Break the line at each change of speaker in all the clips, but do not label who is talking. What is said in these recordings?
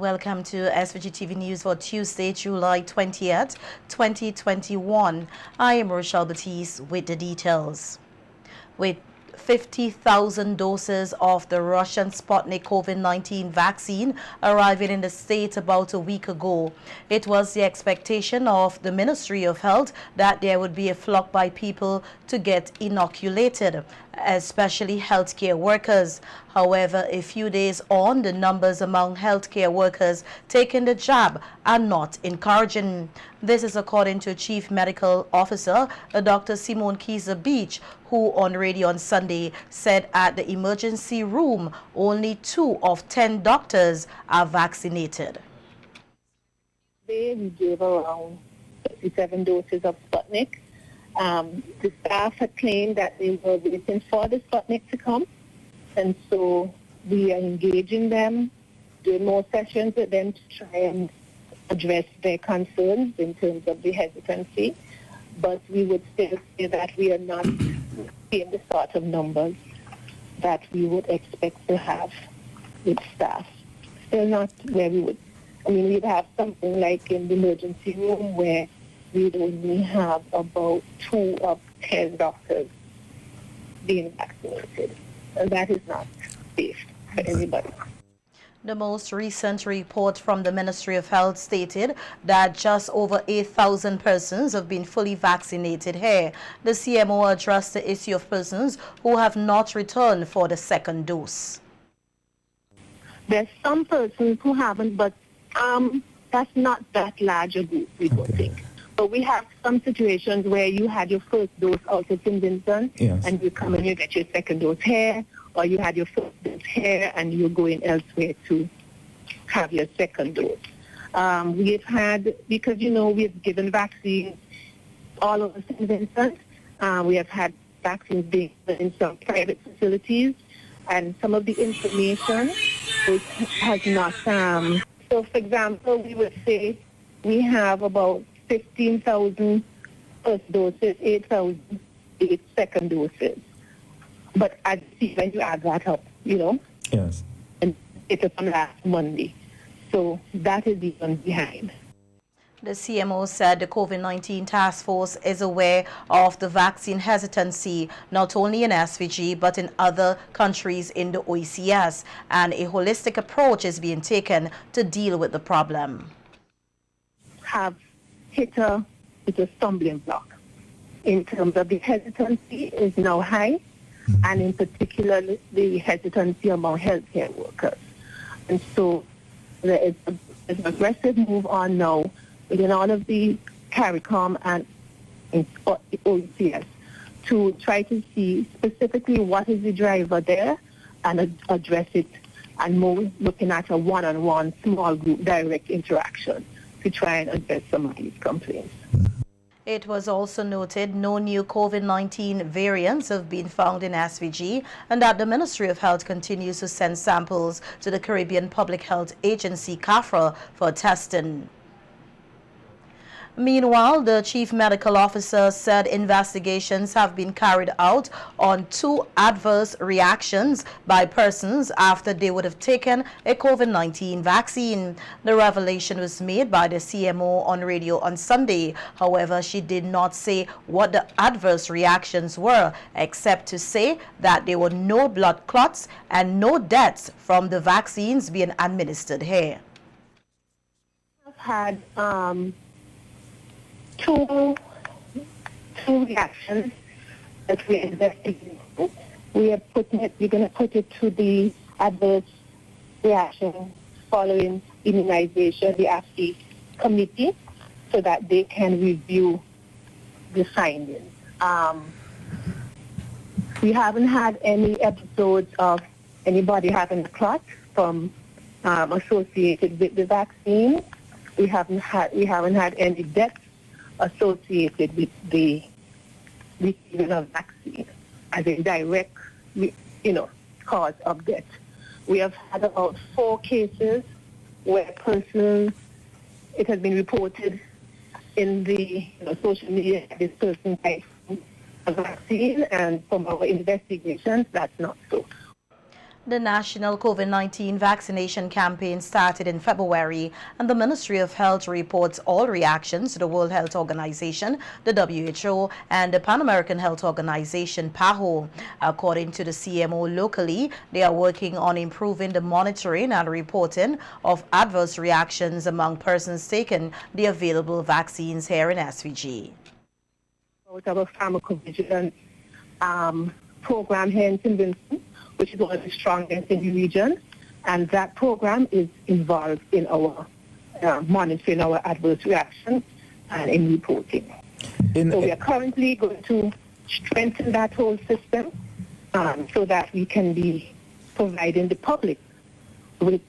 welcome to SVG-TV News for Tuesday, July 20th, 2021. I am Rochelle Batiste with the details. With 50,000 doses of the Russian Sputnik COVID-19 vaccine arriving in the state about a week ago, it was the expectation of the Ministry of Health that there would be a flock by people to get inoculated, especially healthcare workers. However, a few days on, the numbers among healthcare workers taking the jab are not encouraging. This is according to Chief Medical Officer Dr. Simone Keyser Beach, who on radio on Sunday said at the emergency room only 2 of 10 doctors are vaccinated.
We gave around 57 doses of Sputnik. The staff had claimed that they were waiting for the Sputnik to come, and so we are engaging them, doing more sessions with them to try and address their concerns in terms of the hesitancy. But we would still say that we are not seeing the sort of numbers that we would expect to have with staff. Still not where we would. I mean, we'd have something like in the emergency room where we'd only have about 2 of 10 doctors being vaccinated. And that is not safe for anybody.
The most recent report from the Ministry of Health stated that just over 8,000 persons have been fully vaccinated here. The CMO addressed the issue of persons who have not returned for the second dose.
There's some persons who haven't, but that's not that large a group, we don't think. But we have some situations where you had your first dose out of Vincent, yes, and you come and you get your second dose here, or you had your first dose here and you're going elsewhere to have your second dose. We've had, because, you know, we've given vaccines all over St. Vincent. We have had vaccines being given in some private facilities, and some of the information has not. So, for example, we would say we have about 15,000 first doses, 8,000 second doses. But I see when you add that up, you know,
yes,
and it's from last Monday. So that is the one behind.
The CMO said the COVID-19 task force is aware of the vaccine hesitancy, not only in SVG, but in other countries in the OECS, and a holistic approach is being taken to deal with the problem.
Have hit a stumbling block in terms of the hesitancy is now high, and in particular the hesitancy among healthcare workers. And so there is an aggressive move on now within all of the CARICOM and OECS to try to see specifically what is the driver there and address it, and more looking at a one-on-one small group direct interaction to try and address some of these complaints.
It was also noted no new COVID-19 variants have been found in SVG, and that the Ministry of Health continues to send samples to the Caribbean Public Health Agency, CAFRA, for testing. Meanwhile, the Chief Medical Officer said investigations have been carried out on 2 adverse reactions by persons after they would have taken a COVID-19 vaccine. The revelation was made by the CMO on radio on Sunday. However, she did not say what the adverse reactions were, except to say that there were no blood clots and no deaths from the vaccines being administered here.
I've had two reactions that we're investigating. We're going to put it to the adverse reaction following immunization, the AFI committee, so that they can review the findings. We haven't had any episodes of anybody having a clot from associated with the vaccine. We haven't had any deaths associated with the receiving of vaccine as a direct, cause of death. We have had about 4 cases where persons, it has been reported in the social media that this person died from a vaccine, and from our investigations, that's not so.
The national COVID-19 vaccination campaign started in February, and the Ministry of Health reports all reactions to the World Health Organization, the WHO, and the Pan American Health Organization, PAHO. According to the CMO locally, they are working on improving the monitoring and reporting of adverse reactions among persons taking the available vaccines here in SVG.
With our pharmacovigilance program here in St. Vincent, which is one of the strongest in the region, and that program is involved in our monitoring our adverse reactions and in reporting. So we are currently going to strengthen that whole system so that we can be providing the public with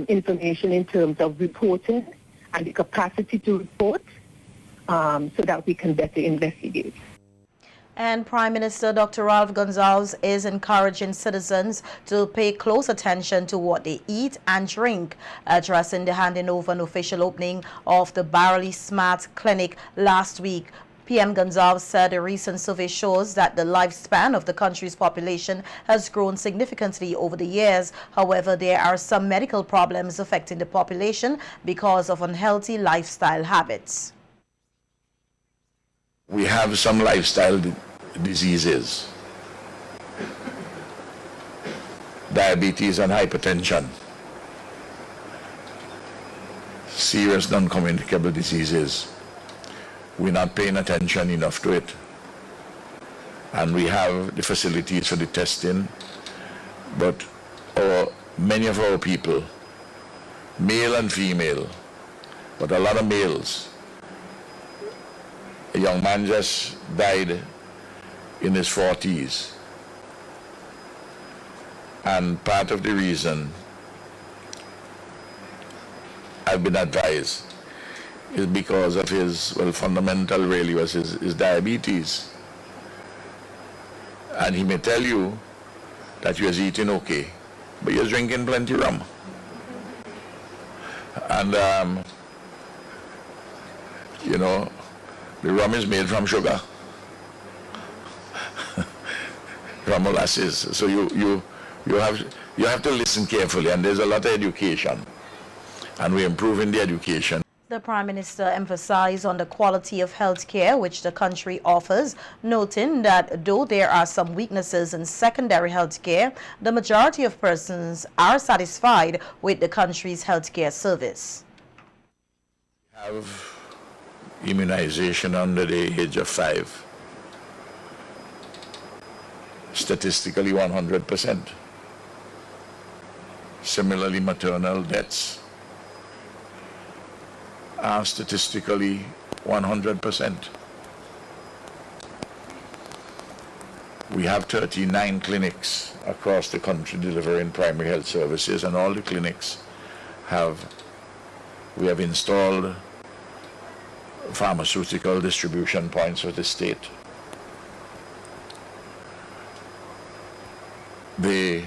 information in terms of reporting and the capacity to report so that we can better investigate.
And Prime Minister Dr. Ralph Gonsalves is encouraging citizens to pay close attention to what they eat and drink. Addressing the handing over an official opening of the Barely Smart Clinic last week, PM Gonsalves said a recent survey shows that the lifespan of the country's population has grown significantly over the years. However, there are some medical problems affecting the population because of unhealthy lifestyle habits.
We have some lifestyle diseases, diabetes and hypertension, serious non-communicable diseases. We're not paying attention enough to it. And we have the facilities for the testing, but many of our people, male and female, but a lot of males. A young man just died in his 40s. And part of the reason I've been advised is because of his, fundamental really was his diabetes. And he may tell you that he was eating okay, but he was drinking plenty rum. And, you know, the rum is made from sugar, from molasses. So you have to listen carefully, and there's a lot of education, and we're improving the education.
The Prime Minister emphasized on the quality of health care which the country offers, noting that though there are some weaknesses in secondary health care, the majority of persons are satisfied with the country's health care service.
Have immunization under the age of 5, statistically 100%. Similarly, maternal deaths are statistically 100%. We have 39 clinics across the country delivering primary health services, and all the clinics we have installed pharmaceutical distribution points for the state. The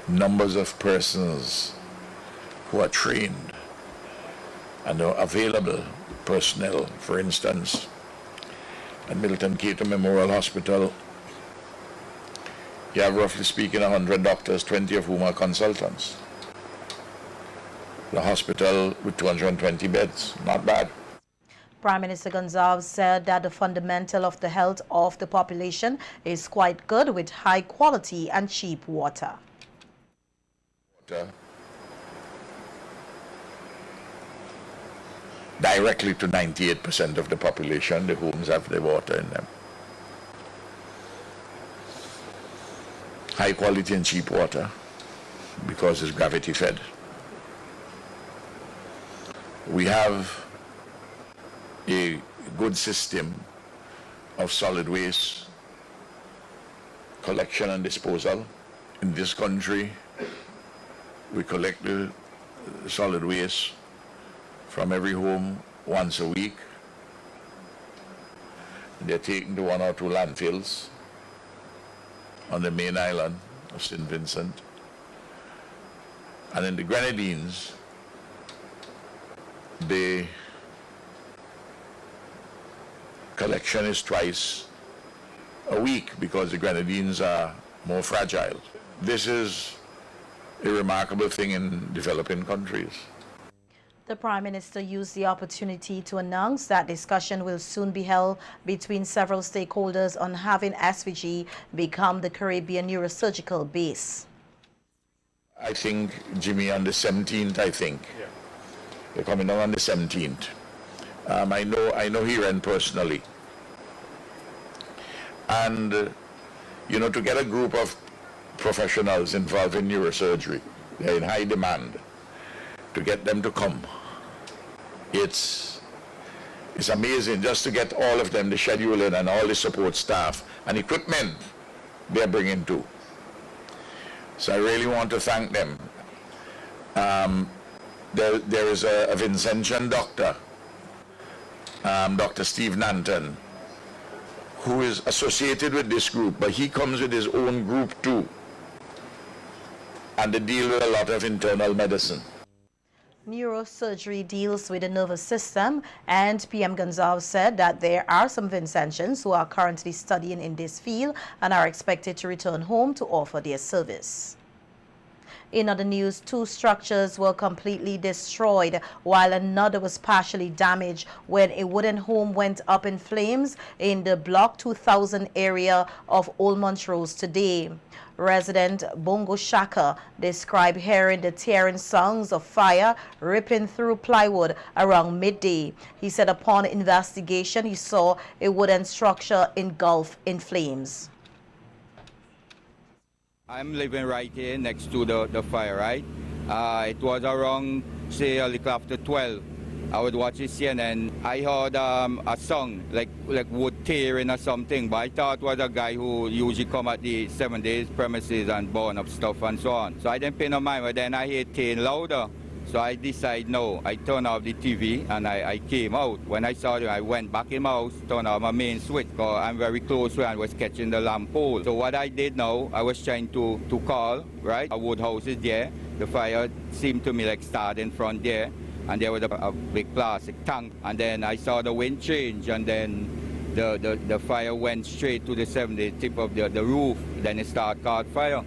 numbers of persons who are trained and are available personnel, for instance, at Milton Cato Memorial Hospital, you have roughly speaking 100 doctors, 20 of whom are consultants. The hospital with 220 beds, not bad.
Prime Minister Gonsalves said that the fundamental of the health of the population is quite good with high quality and cheap water.
Directly to 98% of the population, the homes have the water in them. High quality and cheap water because it's gravity fed. We have a good system of solid waste collection and disposal. In this country, we collect the solid waste from every home once a week. They're taken to 1 or 2 landfills on the main island of St. Vincent. And in the Grenadines, the collection is twice a week because the Grenadines are more fragile. This is a remarkable thing in developing countries.
The Prime Minister used the opportunity to announce that discussion will soon be held between several stakeholders on having SVG become the Caribbean Neurosurgical base.
I think, Jimmy, on the 17th, I think. Yeah. They're coming down on the 17th. I know he ran personally. And, to get a group of professionals involved in neurosurgery, they're in high demand, to get them to come. It's amazing just to get all of them, the scheduling and all the support staff and equipment they're bringing too. So I really want to thank them. There is a Vincentian doctor, Dr. Steve Nanton, who is associated with this group, but he comes with his own group too. And they deal with a lot of internal medicine.
Neurosurgery deals with the nervous system, and PM Gonzalez said that there are some Vincentians who are currently studying in this field and are expected to return home to offer their service. In other news, 2 structures were completely destroyed while another was partially damaged when a wooden home went up in flames in the Block 2000 area of Old Montrose today. Resident Bongo Shaka described hearing the tearing sounds of fire ripping through plywood around midday. He said upon investigation he saw a wooden structure engulfed in flames.
I'm living right here next to the fire, right? It was around, say, a little after 12. I would watch CNN. I heard a song, like wood tearing or something, but I thought it was a guy who usually come at the 7 days premises and burn up stuff and so on. So I didn't pay no mind, but then I hear it tearing louder. So I decided, no, I turned off the TV and I came out. When I saw it, I went back in my house, turned off my main switch, because I'm very close to it and was catching the lamp pole. So what I did now, I was trying to call, right? A wood house is there. The fire seemed to me like started in front there. And there was a big plastic tank. And then I saw the wind change, and then the fire went straight to the 70 tip of the roof. Then it started caught fire.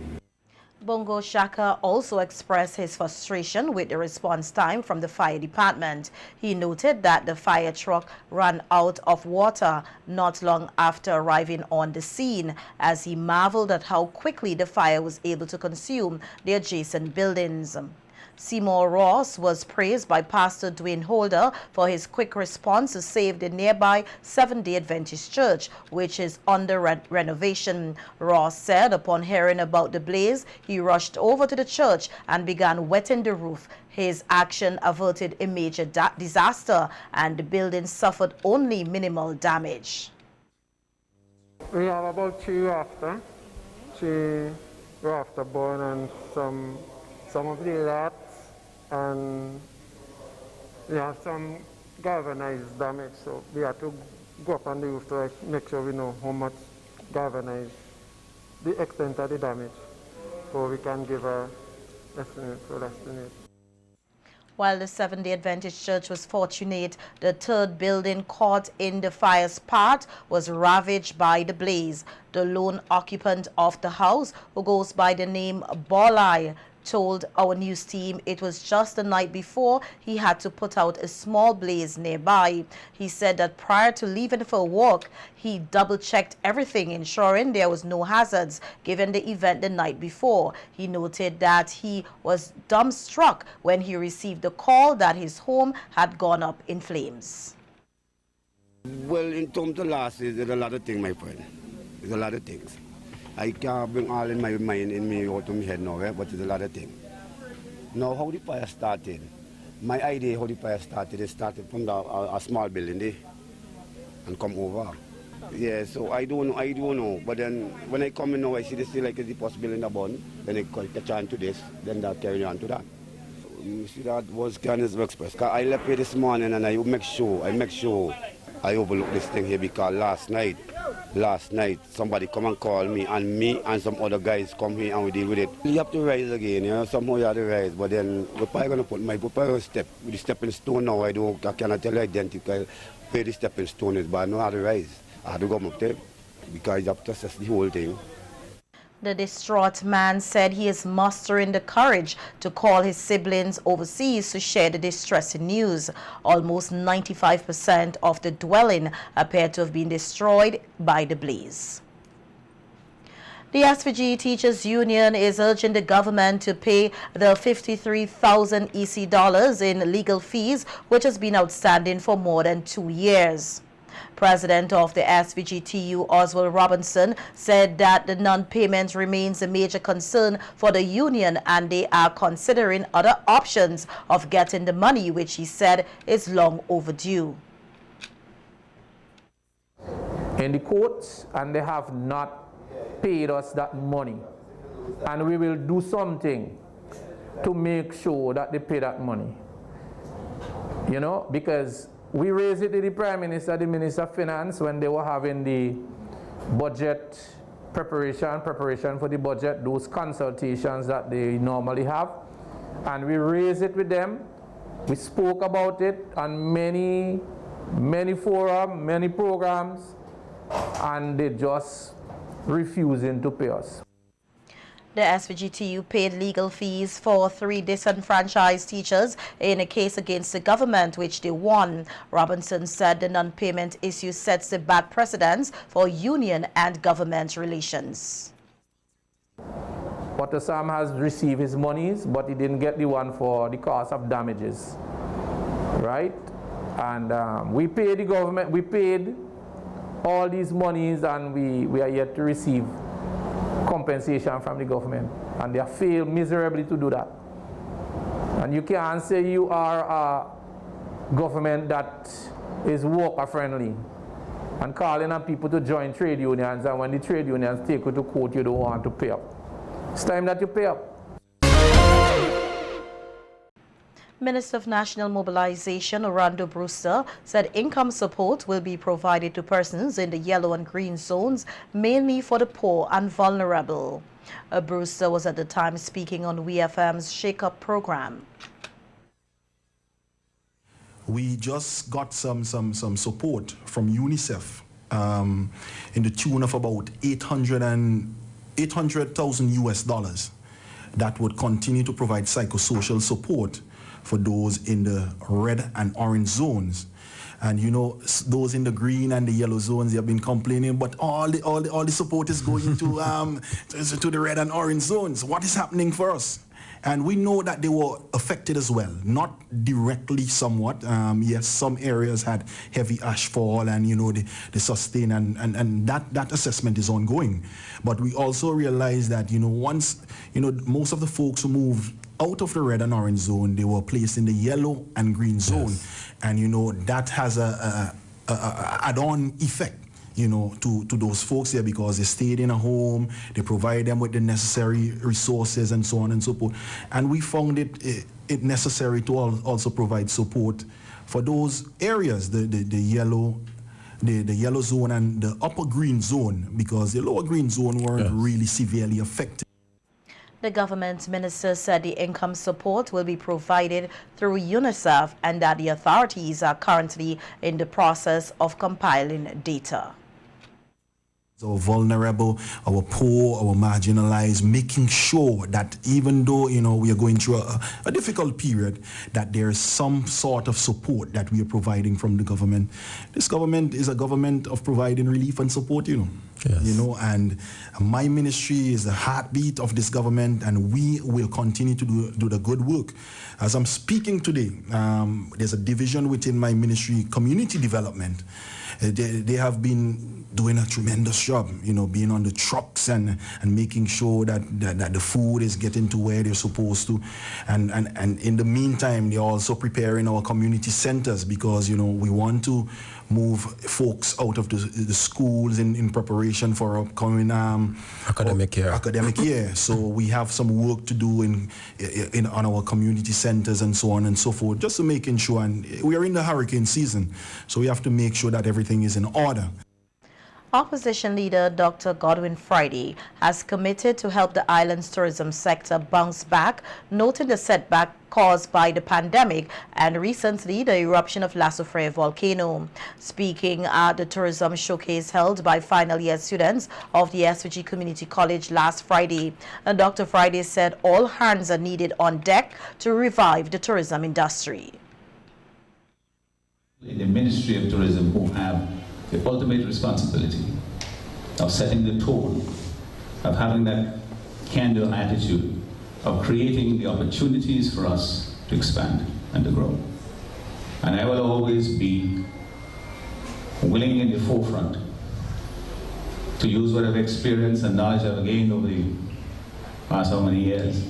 Bongo Shaka also expressed his frustration with the response time from the fire department. He noted that the fire truck ran out of water not long after arriving on the scene, as he marveled at how quickly the fire was able to consume the adjacent buildings. Seymour Ross was praised by Pastor Dwayne Holder for his quick response to save the nearby Seventh-day Adventist Church, which is under renovation. Ross said upon hearing about the blaze, he rushed over to the church and began wetting the roof. His action averted a major disaster, and the building suffered only minimal damage.
We have about 3 rafter. 3 rafter born and some of the lats, and we have some galvanized damage, so we have to go up on the roof to make sure we know how much galvanized, the extent of the damage, so we can give a estimate.
While the Seventh-day Adventist Church was fortunate, the 3rd building caught in the fire's path was ravaged by the blaze. The lone occupant of the house, who goes by the name Bolai, told our news team it was just the night before he had to put out a small blaze nearby. He said that prior to leaving for work, he double-checked everything, ensuring there was no hazards given the event the night before. He noted that he was dumbstruck when he received the call that his home had gone up in flames.
Well, in terms of losses, there's a lot of things, my friend. There's a lot of things. I can't bring all in my mind in me out of my head now, right? But there's a lot of things. Now, how the fire started? My idea how the fire started, it started from a small building there and come over. Yeah, so I don't know. But then when I come in now, I see this like it's possible in the bun. Then I catch on to this, then that carry on to that. You see, that was Canada's Express. I left here this morning and I make sure I overlook this thing here, because last night somebody come and call me and some other guys come here and we deal with it. You have to rise again, somehow you have to rise, but then we're probably going to put my step. With the stepping stone now, I cannot tell you identical where the stepping stone is, but I know how to rise. I have to go up there because you have to assess the whole thing.
The distraught man said he is mustering the courage to call his siblings overseas to share the distressing news. Almost 95% of the dwelling appear to have been destroyed by the blaze. The SVG Teachers Union is urging the government to pay the 53,000 EC dollars in legal fees, which has been outstanding for more than 2 years. President of the SVG-TU, Oswald Robinson, said that the non-payment remains a major concern for the union and they are considering other options of getting the money, which he said is long overdue.
In the courts, and they have not paid us that money. And we will do something to make sure that they pay that money. You know, because we raised it to the Prime Minister, the Minister of Finance, when they were having the budget preparation for the budget, those consultations that they normally have. And we raised it with them. We spoke about it on many forums, many programs, and they just refusing to pay us.
The SVG-TU paid legal fees for 3 disenfranchised teachers in a case against the government, which they won. Robinson said the non-payment issue sets a bad precedent for union and government relations.
Potter Sam has received his monies, but he didn't get the one for the cost of damages, right? And we paid the government, we paid all these monies, and we are yet to receive compensation from the government, and they have failed miserably to do that. And you can't say you are a government that is worker friendly and calling on people to join trade unions, and when the trade unions take you to court, you don't want to pay up. It's time that you pay up.
Minister of National Mobilization Orlando Brewster said income support will be provided to persons in the yellow and green zones, mainly for the poor and vulnerable. Brewster was at the time speaking on WeFM's Shake Up program.
We just got some support from UNICEF in the tune of about $800,000 US that would continue to provide psychosocial support for those in the red and orange zones. And you know, those in the green and the yellow zones, they have been complaining, but all the support is going to the red and orange zones. What is happening for us? And we know that they were affected as well, not directly somewhat. Yes, some areas had heavy ashfall and, you know, the sustain and that assessment is ongoing. But we also realize that, you know, once, you know, most of the folks who moved out of the red and orange zone, they were placed in the yellow and green zone. Yes. And, you know, that has a add-on effect, you know, to those folks there, because they stayed in a home, they provide them with the necessary resources and so on and so forth. And we found it necessary to also provide support for those areas, the yellow zone and the upper green zone, because the lower green zone weren't really severely affected.
The government minister said the income support will be provided through UNICEF and that the authorities are currently in the process of compiling data.
Our vulnerable, our poor, our marginalized, making sure that even though, you know, we are going through a difficult period, that there is some sort of support that we are providing from the government. This government is a government of providing relief and support, you know. Yes. You know, and my ministry is the heartbeat of this government, and we will continue to do the good work. As I'm speaking today, there's a division within my ministry, community development. They have been doing a tremendous job, you know, being on the trucks and making sure that the food is getting to where they're supposed to. And in the meantime, they're also preparing our community centers, because, you know, we want to move folks out of the schools in preparation for upcoming academic year. So we have some work to do on our community centers and so on and so forth, just to making sure, and we are in the hurricane season, so we have to make sure that everything is in order.
Opposition leader Dr. Godwin Friday has committed to help the island's tourism sector bounce back, noting the setback caused by the pandemic and recently the eruption of La Soufrière volcano. Speaking at the tourism showcase held by final year students of the SVG Community College last Friday, Dr. Friday said all hands are needed on deck to revive the tourism industry.
In the Ministry of Tourism, who have the ultimate responsibility of setting the tone, of having that can-do attitude, of creating the opportunities for us to expand and to grow. And I will always be willing in the forefront to use whatever experience and knowledge I've gained over the past so many years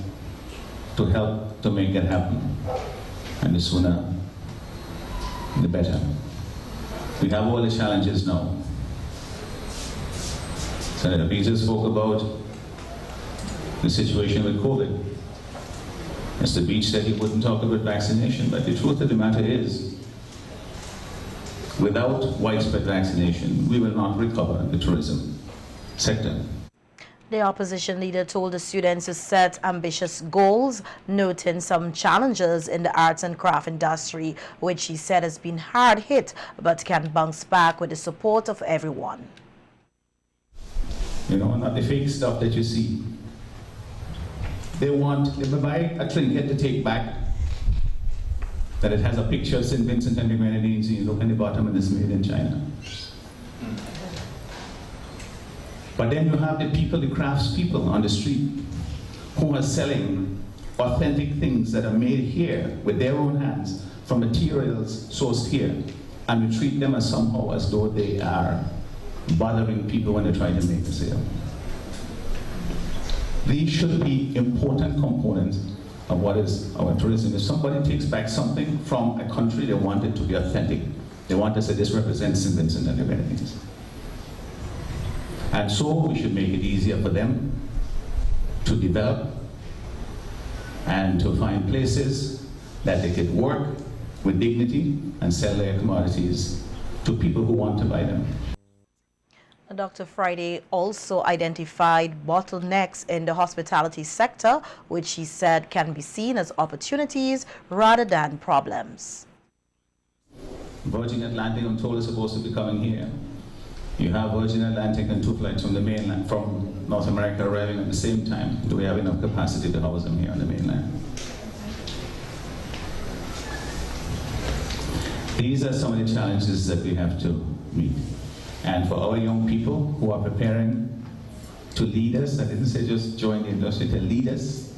to help to make that happen. And the sooner, the better. We have all the challenges now. Senator Peter spoke about the situation with COVID. Mr. Beach said he wouldn't talk about vaccination, but the truth of the matter is, without widespread vaccination, we will not recover the tourism sector.
The opposition leader told the students to set ambitious goals, noting some challenges in the arts and craft industry, which he said has been hard hit but can bounce back with the support of everyone.
You know, not the fake stuff that you see. They buy a trinket to take back, that it has a picture of St. Vincent and the Grenadines, and you look in the bottom and it's made in China. But then you have the people, the craftspeople on the street, who are selling authentic things that are made here with their own hands from materials sourced here, and we treat them as somehow as though they are bothering people when they're trying to make a sale. These should be important components of what is our tourism. If somebody takes back something from a country, they want it to be authentic. They want to say this represents St. Vincent and the Grenadines. And so we should make it easier for them to develop and to find places that they could work with dignity and sell their commodities to people who want to buy them.
Dr. Friday also identified bottlenecks in the hospitality sector, which he said can be seen as opportunities rather than problems.
Virgin Atlantic, I'm told, is supposed to be coming here. You have Virgin Atlantic and 2 flights from the mainland, from North America arriving at the same time. Do we have enough capacity to house them here on the mainland? These are some of the challenges that we have to meet. And for our young people who are preparing to lead us, I didn't say just join the industry, to lead us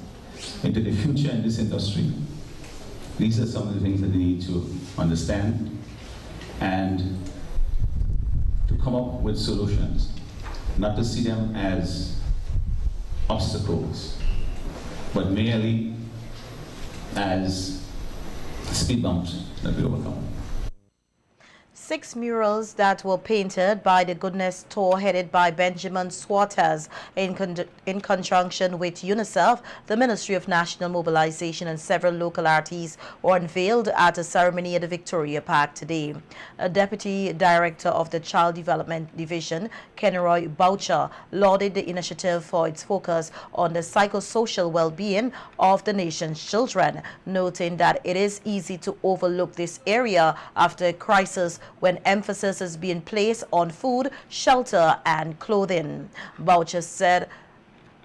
into the future in this industry. These are some of the things that they need to understand and to come up with solutions, not to see them as obstacles, but merely as speed bumps that we overcome.
6 murals that were painted by the Goodness Tour headed by Benjamin Swatters in conjunction with UNICEF, the Ministry of National Mobilization and several local artists were unveiled at a ceremony at the Victoria Park today. A Deputy Director of the Child Development Division, Kenroy Boucher, lauded the initiative for its focus on the psychosocial well-being of the nation's children, noting that it is easy to overlook this area after a crisis when emphasis is being placed on food, shelter, and clothing. Boucher said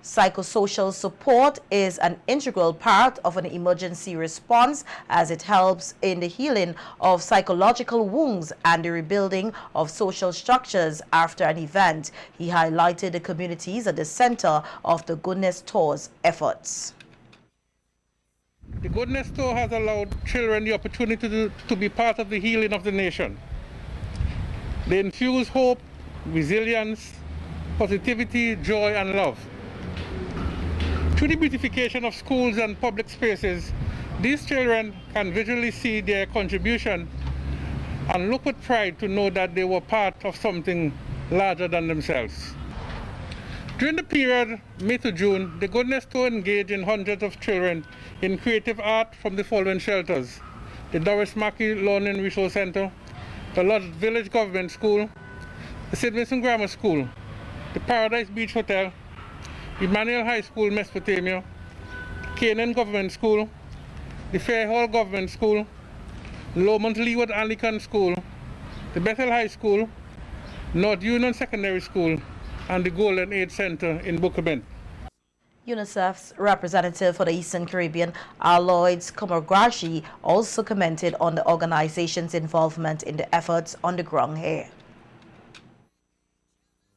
psychosocial support is an integral part of an emergency response as it helps in the healing of psychological wounds and the rebuilding of social structures after an event. He highlighted the communities at the center of the Goodness Tour's efforts.
The Goodness Tour has allowed children the opportunity to be part of the healing of the nation. They infuse hope, resilience, positivity, joy, and love. Through the beautification of schools and public spaces, these children can visually see their contribution and look with pride to know that they were part of something larger than themselves. During the period May to June, the Goodness Tour engaged in hundreds of children in creative art from the following shelters: the Doris Mackey Learning Resource Center, the Lodge Village Government School, the St. Vincent Grammar School, the Paradise Beach Hotel, Emmanuel High School, Mesopotamia, Canaan Government School, the Fair Hall Government School, Lomond Leeward Anglican School, the Bethel High School, North Union Secondary School, and the Golden Aid Center in Bookabin.
UNICEF's representative for the Eastern Caribbean, Aloyds Komorgrashi, also commented on the organization's involvement in the efforts on the ground here.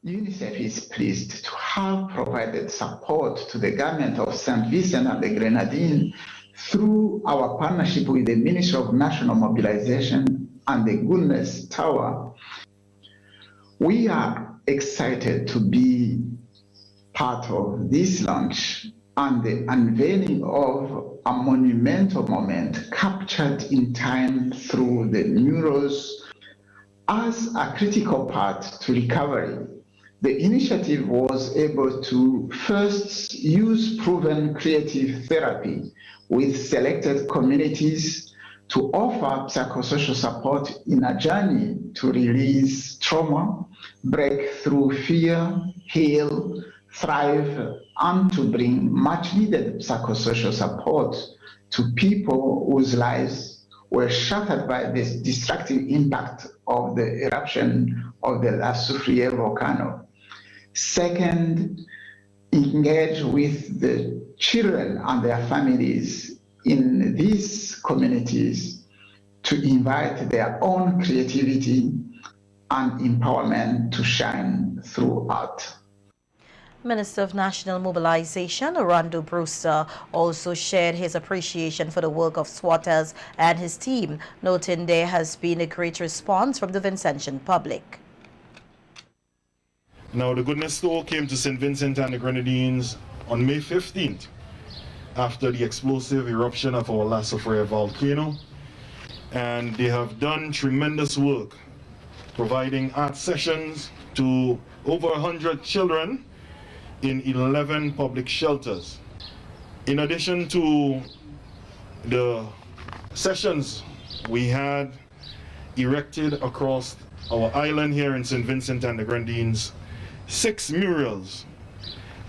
UNICEF is pleased to have provided support to the government of St. Vincent and the Grenadines through our partnership with the Ministry of National Mobilization and the Goodness Tower. We are excited to be part of this launch and the unveiling of a monumental moment captured in time through the Neuros as a critical part to recovery. The initiative was able to first use proven creative therapy with selected communities to offer psychosocial support in a journey to release trauma, break through fear, heal, thrive, and to bring much needed psychosocial support to people whose lives were shattered by the destructive impact of the eruption of the La Soufrière volcano. Second, engage with the children and their families in these communities to invite their own creativity and empowerment to shine through art.
Minister of National Mobilization, Orlando Brewster, also shared his appreciation for the work of Swatters and his team, noting there has been a great response from the Vincentian public.
Now, the Goodness Tour came to St. Vincent and the Grenadines on May 15th after the explosive eruption of our La Soufrière volcano, and they have done tremendous work providing art sessions to over 100 children in 11 public shelters. In addition to the sessions we had erected across our island here in St. Vincent and the Grenadines, 6 murals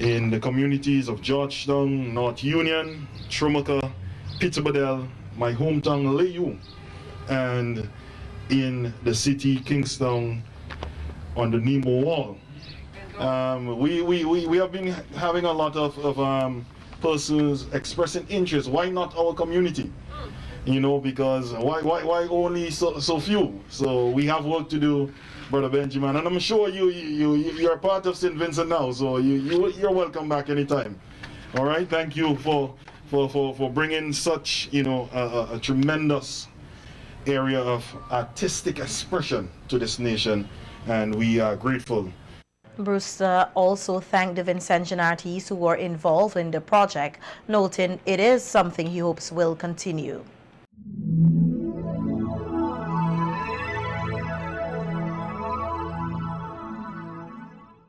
in the communities of Georgetown, North Union, Trumaka, Peterborough, my hometown Layou, and in the city Kingstown on the Nemo Wall. We have been having a lot of persons expressing interest. Why not our community? You know, because why only so few? So we have work to do, Brother Benjamin, and I'm sure you're part of St. Vincent now, so you're welcome back anytime. All right, thank you for bringing such, you know, a tremendous area of artistic expression to this nation, and we are grateful.
Brewster also thanked the Vincentian artists who were involved in the project, noting it is something he hopes will continue.